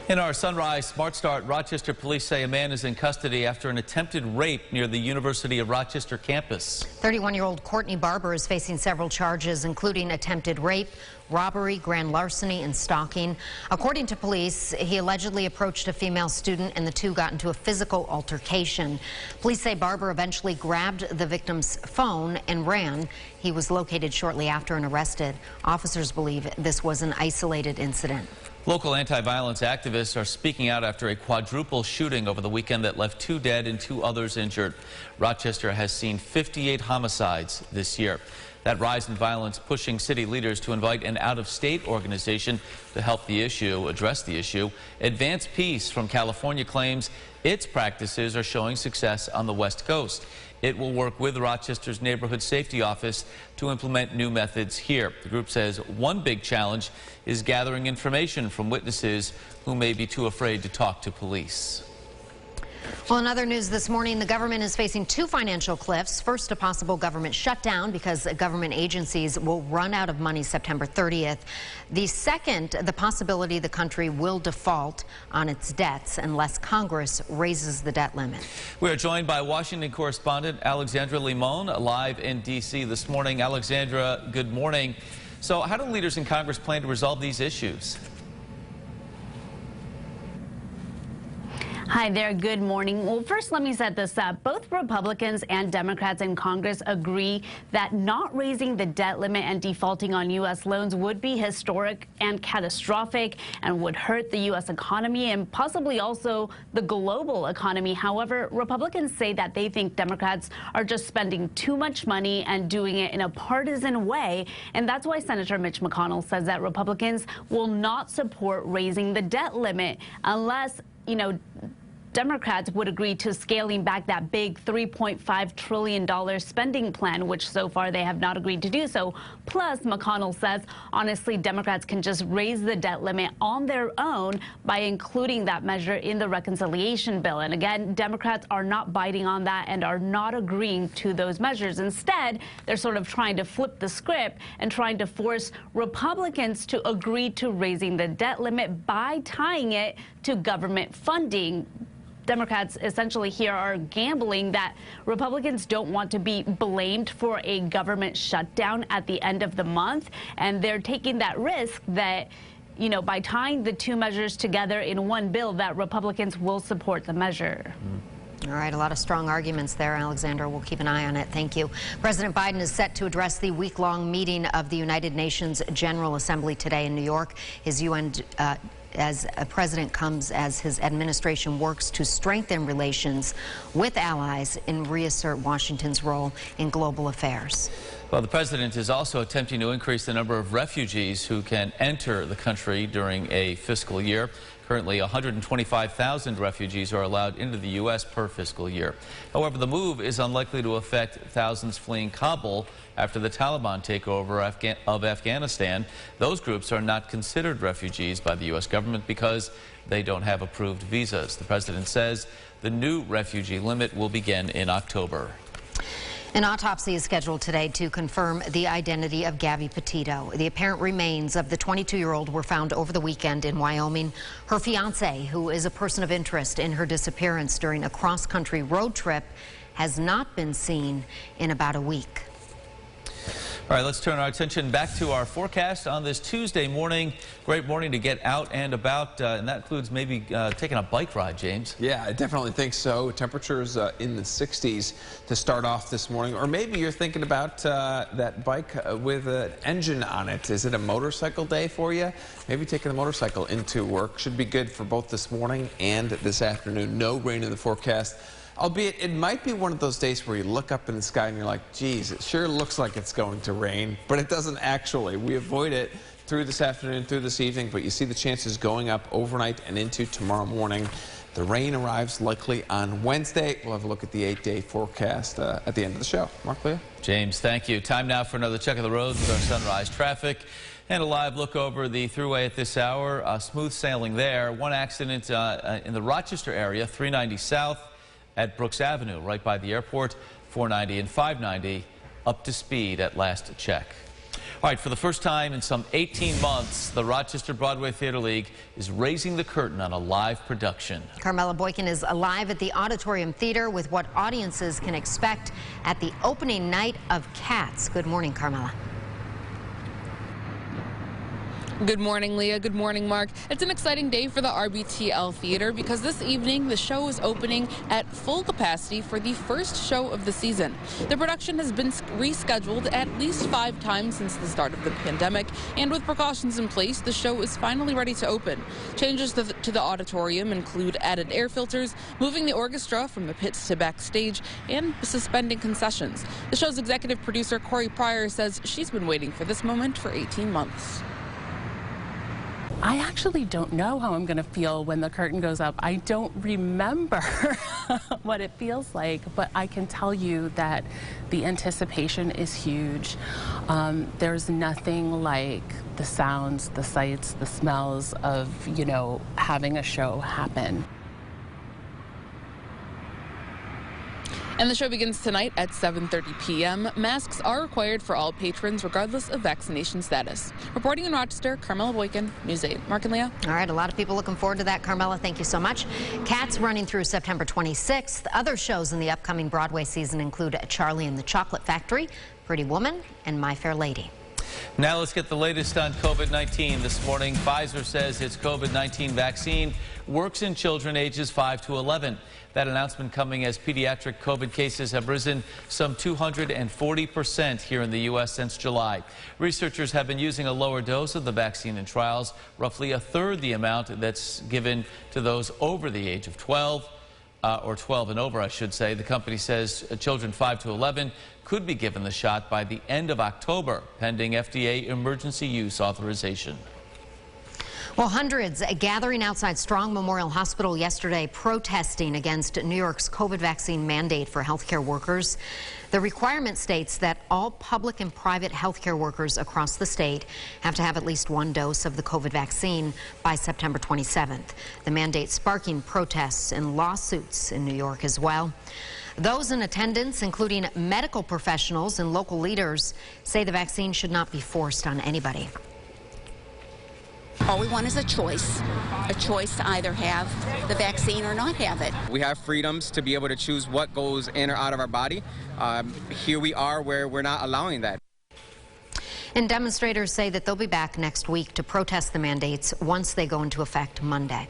In our Sunrise Smart Start, Rochester police say a man is in custody after an attempted rape near the University of Rochester campus. 31-year-old Courtney Barber is facing several charges, including attempted rape, robbery, grand larceny, and stalking. According to police, he allegedly approached a female student and the two got into a physical altercation. Police say Barber eventually grabbed the victim's phone and ran. He was located shortly after and arrested. Officers believe this was an isolated incident. Local anti-violence activists are speaking out after a quadruple shooting over the weekend that left 2 dead and 2 others injured. Rochester has seen 58 homicides this year. That rise in violence pushing city leaders to invite an out-of-state organization to help address the issue. Advance Peace from California claims its practices are showing success on the West Coast. It will work with Rochester's Neighborhood Safety Office to implement new methods here. The group says one big challenge is gathering information from witnesses who may be too afraid to talk to police. Well, in other news this morning, the government is facing 2 financial cliffs. First, a possible government shutdown because government agencies will run out of money September 30th. The second, the possibility the country will default on its debts unless Congress raises the debt limit. We are joined by Washington correspondent Alexandra Limon, live in D.C. this morning. Alexandra, good morning. So how do leaders in Congress plan to resolve these issues? Hi there. Good morning. Well, first, let me set this up. Both Republicans and Democrats in Congress agree that not raising the debt limit and defaulting on U.S. loans would be historic and catastrophic and would hurt the U.S. economy and possibly also the global economy. However, Republicans say that they think Democrats are just spending too much money and doing it in a partisan way. And that's why Senator Mitch McConnell says that Republicans will not support raising the debt limit unless Democrats would agree to scaling back that big $3.5 trillion spending plan, which so far they have not agreed to do so. Plus, McConnell says, honestly, Democrats can just raise the debt limit on their own by including that measure in the reconciliation bill. And again, Democrats are not biting on that and are not agreeing to those measures. Instead, they're sort of trying to flip the script and trying to force Republicans to agree to raising the debt limit by tying it to government funding. Democrats essentially here are gambling that Republicans don't want to be blamed for a government shutdown at the end of the month. And they're taking that risk that, by tying the 2 measures together in one bill, that Republicans will support the measure. All right, a lot of strong arguments there, Alexandra. We'll keep an eye on it. Thank you. President Biden is set to address the week-long meeting of the United Nations General Assembly today in New York. His UN as a president comes as his administration works to strengthen relations with allies and reassert Washington's role in global affairs. Well, the president is also attempting to increase the number of refugees who can enter the country during a fiscal year. Currently, 125,000 refugees are allowed into the U.S. per fiscal year. However, the move is unlikely to affect thousands fleeing Kabul after the Taliban takeover of Afghanistan. Those groups are not considered refugees by the U.S. government because they don't have approved visas. The president says the new refugee limit will begin in October. An autopsy is scheduled today to confirm the identity of Gabby Petito. The apparent remains of the 22-year-old were found over the weekend in Wyoming. Her fiancé, who is a person of interest in her disappearance during a cross-country road trip, has not been seen in about a week. All right, let's turn our attention back to our forecast on this Tuesday morning. Great morning to get out and about, and that includes maybe taking a bike ride, James. Yeah, I definitely think so. Temperatures in the 60s to start off this morning. Or maybe you're thinking about that bike with an engine on it. Is it a motorcycle day for you? Maybe taking the motorcycle into work. Should be good for both this morning and this afternoon. No rain in the forecast. Albeit, it might be one of those days where you look up in the sky and you're like, geez, it sure looks like it's going to rain, but it doesn't actually. We avoid it through this afternoon, through this evening, but you see the chances going up overnight and into tomorrow morning. The rain arrives likely on Wednesday. We'll have a look at the 8-day forecast at the end of the show. Mark, Leah? James, thank you. Time now for another check of the roads with our sunrise traffic. And a live look over the thruway at this hour. Smooth sailing there. One accident in the Rochester area, 390 south at Brooks Avenue, right by the airport. 490 and 590 up to speed at last check. All right, for the first time in some 18 months, the Rochester Broadway Theater League is raising the curtain on a live production. Carmela Boykin is live at the Auditorium Theater with what audiences can expect at the opening night of Cats. Good morning, Carmela. Good morning, Leah. Good morning, Mark. It's an exciting day for the RBTL Theater because this evening the show is opening at full capacity for the first show of the season. The production has been rescheduled at least 5 times since the start of the pandemic, and with precautions in place, the show is finally ready to open. Changes to the auditorium include added air filters, moving the orchestra from the pits to backstage, and suspending concessions. The show's executive producer, Corey Pryor, says she's been waiting for this moment for 18 months. I actually don't know how I'm going to feel when the curtain goes up. I don't remember what it feels like, but I can tell you that the anticipation is huge. There's nothing like the sounds, the sights, the smells of, having a show happen. And the show begins tonight at 7:30 p.m. Masks are required for all patrons, regardless of vaccination status. Reporting in Rochester, Carmela Boykin, News 8. Mark and Leah. All right, a lot of people looking forward to that, Carmela. Thank you so much. Cats running through September 26th. Other shows in the upcoming Broadway season include Charlie and the Chocolate Factory, Pretty Woman, and My Fair Lady. Now let's get the latest on COVID-19. This morning, Pfizer says its COVID-19 vaccine works in children ages 5 to 11. That announcement coming as pediatric COVID cases have risen some 240% here in the U.S. since July. Researchers have been using a lower dose of the vaccine in trials, roughly a third the amount that's given to those over the age of 12. Or 12 and over, I should say. The company says children 5 to 11 could be given the shot by the end of October, pending FDA emergency use authorization. Well, hundreds gathering outside Strong Memorial Hospital yesterday protesting against New York's COVID vaccine mandate for healthcare workers. The requirement states that all public and private healthcare workers across the state have to have at least 1 dose of the COVID vaccine by September 27th. The mandate sparking protests and lawsuits in New York as well. Those in attendance, including medical professionals and local leaders, say the vaccine should not be forced on anybody. All we want is a choice to either have the vaccine or not have it. We have freedoms to be able to choose what goes in or out of our body. Here we are where we're not allowing that. And demonstrators say that they'll be back next week to protest the mandates once they go into effect Monday.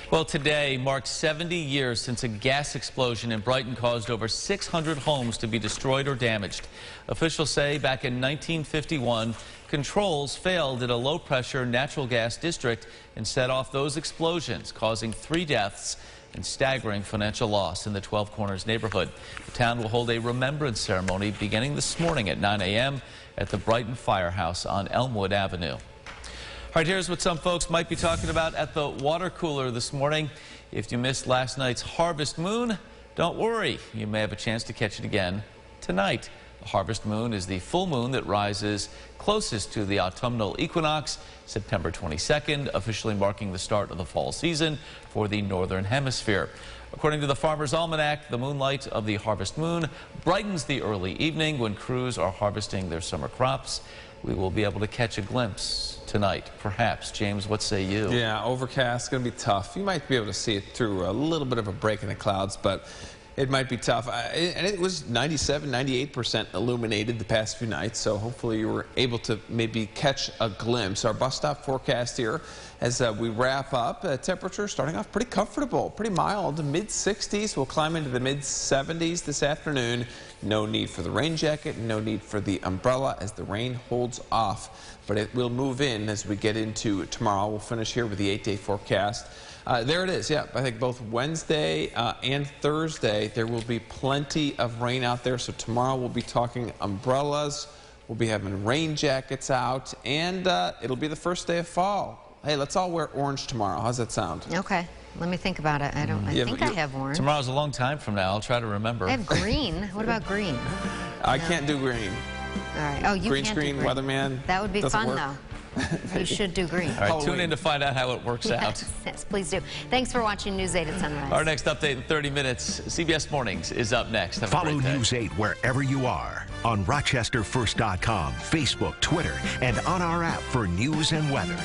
Well, today marks 70 years since a gas explosion in Brighton caused over 600 homes to be destroyed or damaged. Officials say back in 1951, controls failed at a low-pressure natural gas district and set off those explosions, causing 3 deaths and staggering financial loss in the 12 Corners neighborhood. The town will hold a remembrance ceremony beginning this morning at 9 a.m. at the Brighton Firehouse on Elmwood Avenue. All right, here's what some folks might be talking about at the water cooler this morning. If you missed last night's harvest moon, don't worry. You may have a chance to catch it again tonight. The harvest moon is the full moon that rises closest to the autumnal equinox, September 22nd, officially marking the start of the fall season for the northern hemisphere. According to the Farmer's Almanac, the moonlight of the harvest moon brightens the early evening when crews are harvesting their summer crops. We will be able to catch a glimpse tonight, perhaps. James, what say you? Yeah, overcast, going to be tough. You might be able to see it through a little bit of a break in the clouds, but it might be tough. And it was 97, 98% illuminated the past few nights, so hopefully you were able to maybe catch a glimpse. Our bus stop forecast here as we wrap up. Temperature starting off pretty comfortable, pretty mild, mid-60s. We'll climb into the mid-70s this afternoon. No need for the rain jacket, no need for the umbrella as the rain holds off, but it will move in as we get into tomorrow. We'll finish here with the 8-day forecast. There it is. Yeah, I think both Wednesday and Thursday there will be plenty of rain out there. So tomorrow we'll be talking umbrellas. We'll be having rain jackets out, and it'll be the first day of fall. Hey, let's all wear orange tomorrow. How's that sound? Okay. Let me think about it. I think I have orange. Tomorrow's a long time from now. I'll try to remember. I have green. What about green? I can't do green. All right. Oh, you green can't screen, do green. weatherman. That would be fun, work. though. You should do green. All right, tune in to find out how it works out. Yes, please do. Thanks for watching News 8 at Sunrise. Our next update in 30 minutes. CBS Mornings is up next. Have a Follow great day. News 8 wherever you are. on RochesterFirst.com, Facebook, Twitter, and on our app for news and weather.